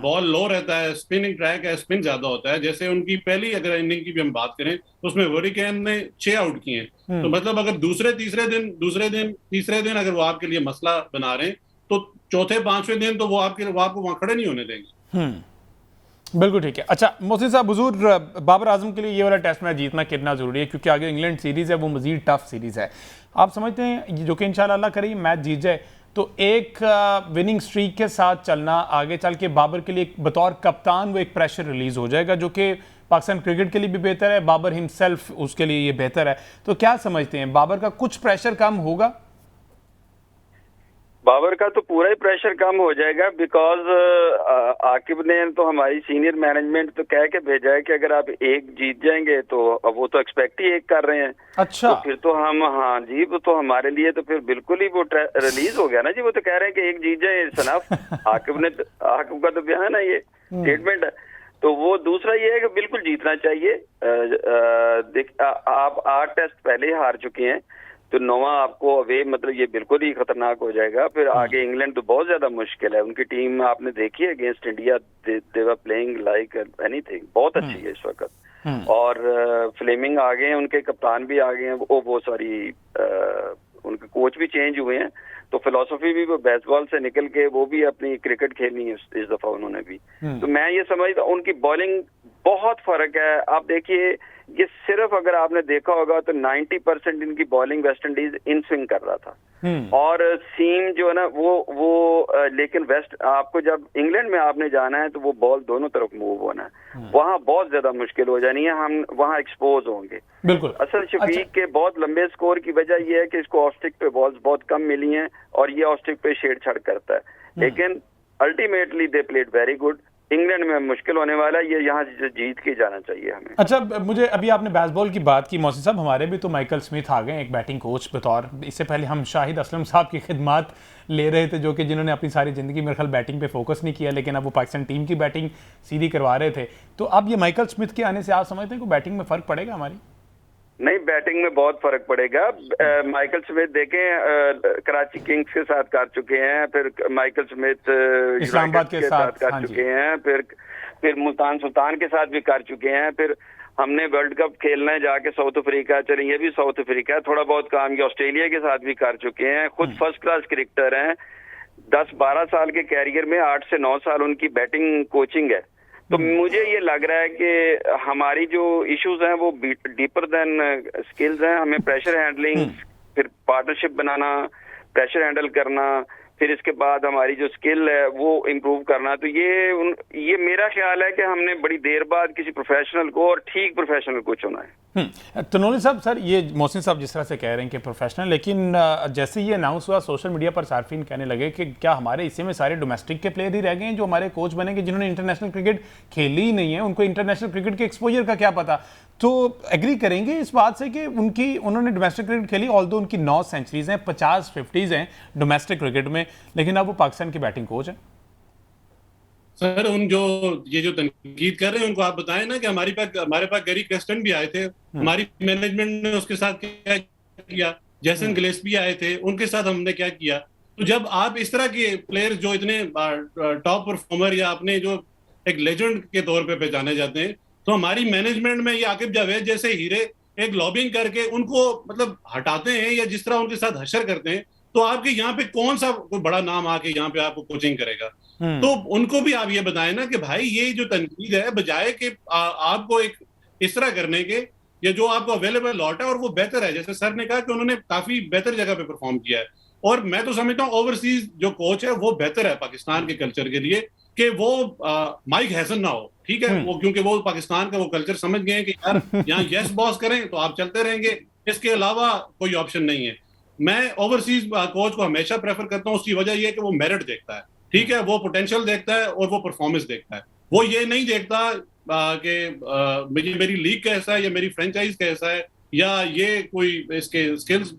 बॉल लो रहता है, स्पिनिंग ट्रैक है, स्पिन ज्यादा होता है। जैसे उनकी पहली अगर इनिंग की भी हम बात करें तो उसमें हरिकेन ने 6 आउट किए हैं। तो मतलब अगर तीसरे दिन अगर वो आपके लिए मसला बना रहे हैं, तो चौथे 5वें दिन तो वो आपको वहां खड़े नहीं होने देंगे। बिल्कुल ठीक है। अच्छा मोहसिन साहब, हुजूर, बाबर आजम के लिए ये वाला टेस्ट मैच जीतना कितना ज़रूरी है, क्योंकि आगे इंग्लैंड सीरीज़ है, वो मज़ीद टफ सीरीज़ है। आप समझते हैं जो कि इंशाल्लाह अल्लाह करे मैच जीत जाए, तो एक विनिंग स्ट्रीक के साथ चलना आगे चल के बाबर के लिए बतौर कप्तान वो एक प्रेशर रिलीज हो जाएगा, जो कि पाकिस्तान क्रिकेट के लिए भी बेहतर है, बाबर हिमसेल्फ उसके लिए ये बेहतर है। तो क्या समझते हैं, बाबर का कुछ प्रेशर कम होगा? बाबर का तो पूरा ही प्रेशर कम हो जाएगा, बिकॉज आकिब ने तो हमारी सीनियर मैनेजमेंट तो कह के भेजा है कि अगर आप एक जीत जाएंगे तो अब वो तो एक्सपेक्ट ही एक कर रहे हैं। अच्छा, तो फिर तो हम, हाँ जी, वो तो हमारे लिए तो फिर बिल्कुल ही वो रिलीज हो गया ना जी। वो तो कह रहे हैं कि एक जीत जाए सनफ। आकिब का तो बयान है, ये स्टेटमेंट है। तो वो दूसरा ये है कि बिल्कुल जीतना चाहिए। आप 8 टेस्ट पहले ही हार चुके हैं, तो 9वां आपको अवे, मतलब ये बिल्कुल ही खतरनाक हो जाएगा। फिर आगे इंग्लैंड तो बहुत ज्यादा मुश्किल है। उनकी टीम आपने देखी है against India, they were playing like anything, बहुत अच्छी है इस वक्त। और फ्लेमिंग आ गए हैं, उनके कप्तान भी आ गए हैं, वो सॉरी उनके कोच भी चेंज हुए हैं। तो फिलॉसफी भी वो बेसबॉल से निकल के वो भी अपनी क्रिकेट खेलनी है इस दफा उन्होंने भी। तो मैं ये समझता हूँ उनकी बॉलिंग बहुत फर्क है। आप देखिए, ये सिर्फ अगर आपने देखा होगा तो 90% इनकी bowling West Indies in swing कर रहा था, और सीम जो है ना वो लेकिन वेस्ट, आपको जब इंग्लैंड में आपने जाना है तो वो बॉल दोनों तरफ मूव होना है, वहाँ बहुत ज्यादा मुश्किल हो जानी है, हम वहाँ एक्सपोज होंगे। बिल्कुल। असल शफीक के बहुत लंबे स्कोर की वजह यह है कि इसको ऑफ स्टिक पे बॉल्स बहुत कम मिली हैं, और ये ऑफ स्टिक पे छेड़छाड़ करता है, लेकिन ultimately they played very good. England में मुश्किल होने वाला है, ये यहाँ जीत के जाना चाहिए हमें। अच्छा, मुझे अभी आपने बेसबॉल की बात की मोहसिन साहब, हमारे भी तो माइकल स्मिथ आ गए एक बैटिंग कोच बतौर। इससे पहले हम शाहिद असलम साहब की खिदमत ले रहे थे, जो कि जिन्होंने अपनी सारी ज़िंदगी मेरे ख्याल बैटिंग पे फोकस नहीं किया, लेकिन अब वो पाकिस्तान टीम की बैटिंग सीधी करवा रहे थे। तो अब ये माइकल स्मिथ के आने से आप समझते हैं कि बैटिंग में फ़र्क पड़ेगा हमारी? नहीं, बैटिंग में बहुत फर्क पड़ेगा। माइकल स्मिथ देखें, कराची किंग्स के साथ कर चुके हैं, फिर माइकल स्मिथ इस्लामाबाद के साथ कर चुके हैं, फिर मुल्तान सुल्तान के साथ भी कर चुके हैं। फिर हमने वर्ल्ड कप खेलना है जाके साउथ अफ्रीका, चले ये भी साउथ अफ्रीका है, थोड़ा बहुत काम किया। ऑस्ट्रेलिया के साथ भी कर चुके हैं। खुद फर्स्ट क्लास क्रिकेटर हैं। 10-12 साल के कैरियर में 8 से 9 साल उनकी बैटिंग कोचिंग है। तो मुझे ये लग रहा है कि हमारी जो इश्यूज हैं वो डीपर देन स्किल्स हैं। हमें प्रेशर हैंडलिंग, फिर पार्टनरशिप बनाना, प्रेशर हैंडल करना, फिर इसके बाद हमारी जो स्किल है वो इम्प्रूव करना। तो ये मेरा ख्याल है कि हमने बड़ी देर बाद किसी प्रोफेशनल को और ठीक प्रोफेशनल को चुना है। तनोली साहब, सर ये मोहसिन साहब जिस तरह से कह रहे हैं कि प्रोफेशनल, लेकिन जैसे ये अनाउंस हुआ सोशल मीडिया पर सार्फिन कहने लगे कि क्या हमारे इसी में सारे डोमेस्टिक के प्लेयर ही रह गए हैं जो हमारे कोच बनेंगे, जिन्होंने इंटरनेशनल क्रिकेट खेली ही नहीं है, उनको इंटरनेशनल क्रिकेट के एक्सपोजर का क्या पता। तो एग्री करेंगे इस बात से कि उन्होंने डोमेस्टिक क्रिकेट खेली, ऑल्दो उनकी 9 सेंचुरीज हैं, 50 50s हैं डोमेस्टिक क्रिकेट में, लेकिन अब वो पाकिस्तान के बैटिंग कोच हैं। सर ये जो तनकीद कर रहे हैं उनको आप बताएं ना कि हमारे पास गैरी क्रेस्टन भी आए थे, हमारी मैनेजमेंट ने उसके साथ क्या किया, जैसन गिलेस्पी आए थे, उनके साथ हमने क्या किया। तो जब आप इस तरह के प्लेयर्स जो इतने टॉप परफॉर्मर या अपने जो एक लेजेंड के तौर पे पहचाने जाते हैं, तो हमारी मैनेजमेंट में ये आकिब जावेद जैसे हीरे एक लॉबिंग करके उनको मतलब हटाते हैं या जिस तरह उनके साथ हशर करते हैं, तो आपके यहाँ पे कौन सा कोई बड़ा नाम आके यहाँ पे आपको कोचिंग करेगा। तो उनको भी आप ये बताएं ना कि भाई ये जो तनकीद है, बजाय कि आपको एक इस तरह करने के, ये जो आपको अवेलेबल लॉट है और वो बेहतर है, जैसे सर ने कहा कि उन्होंने काफी बेहतर जगह पे परफॉर्म किया है, और मैं तो समझता हूँ ओवरसीज जो कोच है वो बेहतर है पाकिस्तान के कल्चर के लिए, कि वो माइक हैसन ना हो, ठीक है, वो क्योंकि वो पाकिस्तान का वो कल्चर समझ गए हैं कि यार यहाँ यस बॉस करें तो आप चलते रहेंगे, इसके अलावा कोई ऑप्शन नहीं है। मैं ओवरसीज कोच को हमेशा प्रेफर करता हूँ, उसकी वजह यह है कि वो मेरिट देखता है, ठीक है, वो पोटेंशियल देखता है और वो परफॉर्मेंस देखता है। वो ये नहीं देखता कि मेरी लीग कैसा है या मेरी फ्रेंचाइज कैसा है या ये कोई इसके स्किल्स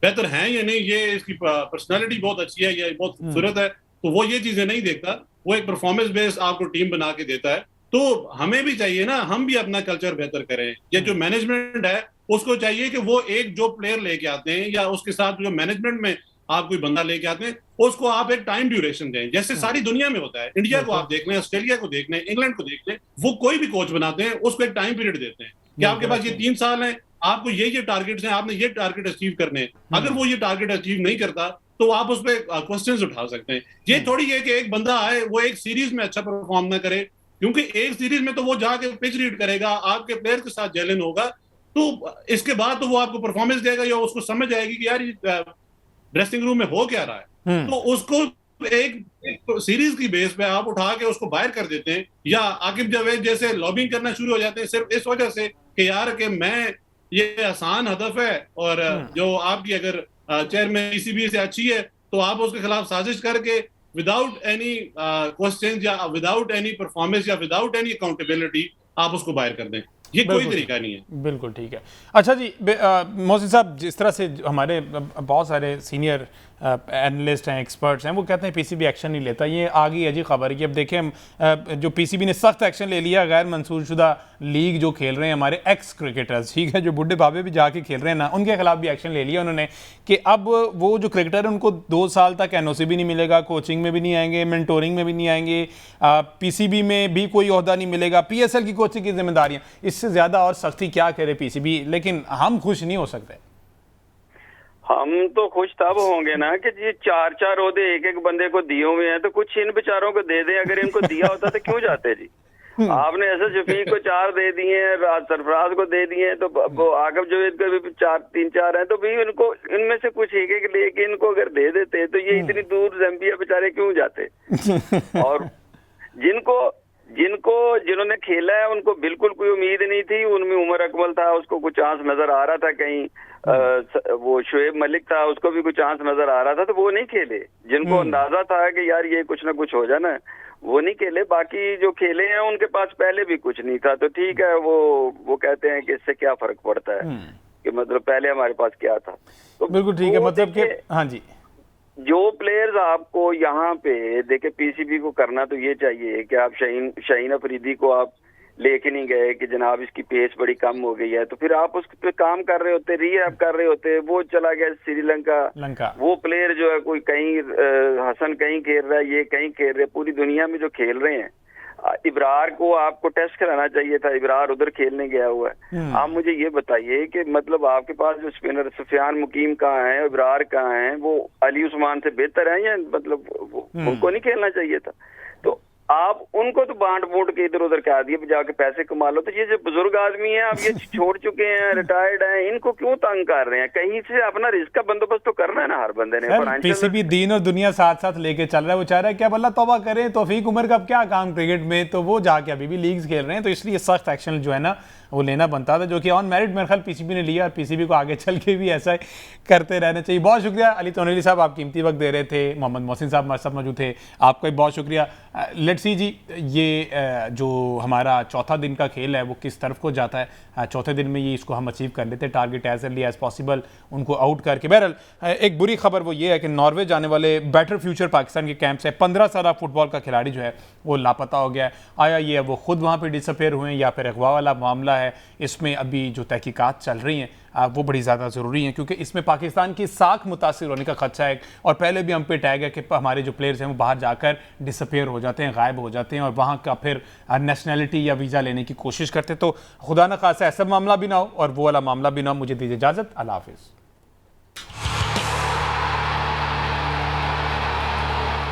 बेहतर हैं या नहीं, ये इसकी पर्सनालिटी बहुत अच्छी है या बहुत खूबसूरत है, तो वो ये चीजें नहीं देखता। वो एक परफॉर्मेंस बेस्ड आपको टीम बना के देता है। तो हमें भी चाहिए ना, हम भी अपना कल्चर बेहतर करें। ये जो मैनेजमेंट है उसको चाहिए कि वो एक जो प्लेयर लेके आते हैं या उसके साथ जो मैनेजमेंट में आप कोई बंदा लेके आते हैं, उसको आप एक टाइम ड्यूरेशन दें, जैसे सारी दुनिया में होता है। इंडिया को आप देख लें, ऑस्ट्रेलिया को देख लें, इंग्लैंड को देख लें, वो कोई भी कोच बनाते हैं उसको एक टाइम पीरियड देते हैं कि आपके पास ये 3 साल है, आपको ये टारगेट्स हैं, आपने ये टारगेट अचीव करने हैं। अगर वो ये टारगेट अचीव नहीं करता तो आप उस पर क्वेश्चंस उठा सकते हैं। ये थोड़ी है कि एक बंदा आए वो एक सीरीज में अच्छा परफॉर्म ना करे, क्योंकि एक सीरीज में तो वो जाके पिच रीड करेगा, आपके प्लेयर के साथ जेलन होगा, तो इसके बाद तो वो आपको परफॉर्मेंस देगा या उसको समझ आएगी कि यार ड्रेसिंग रूम में हो क्या रहा है। तो उसको एक सीरीज की बेस पे आप उठा के उसको बाहर कर देते हैं, या आकिब जावेद जैसे लॉबिंग करना शुरू हो जाते हैं सिर्फ इस वजह से कि यार कि मैं ये आसान हदफ है और जो आपकी अगर चेयरमैन पीसीबी से अच्छी है तो आप उसके खिलाफ साजिश करके विदाउट एनी क्वेश्चन या विदाउट एनी परफॉर्मेंस या विदाउट एनी अकाउंटेबिलिटी आप उसको बाहर कर दें। ये कोई तरीका नहीं है। बिल्कुल ठीक है। अच्छा जी, मोहसिन साहब, जिस तरह से हमारे बहुत सारे सीनियर एनालिस्ट हैं, एक्सपर्ट्स हैं, वो कहते हैं पीसीबी एक्शन नहीं लेता, ये आ गई अजी खबर कि अब देखें हम जो पीसीबी ने सख्त एक्शन ले लिया, गैर मंसूरशुदा लीग जो खेल रहे हैं हमारे एक्स क्रिकेटर्स, ठीक है, जो बुढ़े बाबे भी जाके खेल रहे हैं ना, उनके खिलाफ भी एक्शन ले लिया उन्होंने कि अब वो जो क्रिकेटर है उनको 2 साल तक एनओसी भी नहीं मिलेगा, कोचिंग में भी नहीं आएंगे, मेंटोरिंग में भी नहीं आएंगे, पीसीबी में भी कोई ओहदा नहीं मिलेगा, पीएसएल की कोचिंग की जिम्मेदारियाँ, इससे ज़्यादा और सख्ती क्या करे पीसीबी। लेकिन हम खुश नहीं हो सकते। हम तो खुश तब होंगे ना कि ये 4-4 ओहदे एक बंदे को दिए हुए हैं, तो कुछ इन बेचारों को दे दें। अगर इनको दिया होता तो क्यों जाते जी। आपने ऐसे शफीक को 4 दे दिए हैं, सरफराज को दे दिए हैं, तो आकिब जावेद को भी 3-4 हैं, तो भी इनको इनमें से कुछ एक लेके इनको अगर दे देते तो ये इतनी दूर जम्बिया बेचारे क्यों जाते। और जिन्होंने खेला है उनको बिल्कुल कोई उम्मीद नहीं थी, उनमें उमर अकमल था, उसको कुछ चांस नजर आ रहा था, कहीं वो शुएब मलिक था, उसको भी कुछ चांस नजर आ रहा था, तो वो नहीं खेले। जिनको अंदाजा था कि यार ये कुछ ना कुछ हो जाना, वो नहीं खेले। बाकी जो खेले हैं उनके पास पहले भी कुछ नहीं था, तो ठीक है, वो कहते हैं कि इससे क्या फर्क पड़ता है, कि मतलब पहले हमारे पास क्या था। तो बिल्कुल ठीक है, मतलब कि हाँ जी, जो प्लेयर्स आपको यहाँ पे देखे, पीसीबी को करना तो ये चाहिए कि आप शाहीन अफरीदी को आप लेके नहीं गए कि जनाब इसकी पेस बड़ी कम हो गई है, तो फिर आप उस पे काम कर रहे होते, रीहैब कर रहे होते। वो चला गया श्रीलंका, वो प्लेयर जो है कोई कहीं हसन कहीं खेल रहा है, ये कहीं खेल रहे, पूरी दुनिया में जो खेल रहे हैं। इब्रार को आपको टेस्ट कराना चाहिए था, इब्रार उधर खेलने गया हुआ है। आप मुझे ये बताइए कि मतलब आपके पास जो स्पिनर सुफियान मुकीम कहाँ है, इब्रार कहाँ है, वो अली उस्मान से बेहतर है या मतलब उनको नहीं खेलना चाहिए था। तो आप उनको तो बांट बूट के इधर उधर कह दिए जाके पैसे कमा लो। तो ये जो बुजुर्ग आदमी है अब ये छोड़ चुके हैं, रिटायर्ड हैं, इनको क्यों तंग कर रहे हैं? कहीं से अपना रिस्क का बंदोबस्त तो करना है ना हर बंदे ने। पीसीबी दीन और दुनिया साथ साथ लेके चल रहा है, वो चाह रहा है क्या बल्ला तौबा करें, तौफीक उमर का अब क्या काम क्रिकेट में, तो वो जाके अभी भी लीग्स खेल रहे हैं, तो इसलिए सख्त एक्शन जो है ना वो लेना बनता था, जो कि ऑन मेरिट मेरे ख्याल पीसीबी ने लिया और पीसीबी को आगे चल के भी ऐसा करते रहना चाहिए। बहुत शुक्रिया अली तोनेली साहब, आप कीमती वक्त दे रहे थे। मोहम्मद मोहसिन साहब हमारे साथ मौजूद थे, आपका भी बहुत शुक्रिया। लेट्स सी जी ये जो हमारा चौथा दिन का खेल है वो किस तरफ को जाता है। चौथे दिन में ये इसको हम अचीव कर लेते हैं, target as early as possible उनको आउट करके। बहरहाल एक बुरी खबर वो ये है कि नॉर्वे जाने वाले बेटर फ्यूचर पाकिस्तान के कैंप से 15 साल फुटबॉल का खिलाड़ी जो है वो लापता हो गया है। आया ये वो खुद वहाँ पर डिसअपेयर हुए हैं या फिर अगवा वाला मामला है, इसमें अभी जो तहकीकात चल रही हैं वो बड़ी ज़्यादा ज़रूरी हैं, क्योंकि इसमें पाकिस्तान की साख मुतासिर होने का खदशा है। और पहले भी हम पे टैग है कि हमारे जो प्लेयर्स हैं वो बाहर जाकर डिसअपेयर हो जाते हैं, गायब हो जाते हैं और वहाँ का फिर नेशनैलिटी या वीज़ा लेने की कोशिश करते। तो खुदा न खासा ऐसा मामला भी ना हो और वो वाला मामला भी ना हो। मुझे दीजिए इजाज़त, अल्लाह हाफ़िज़।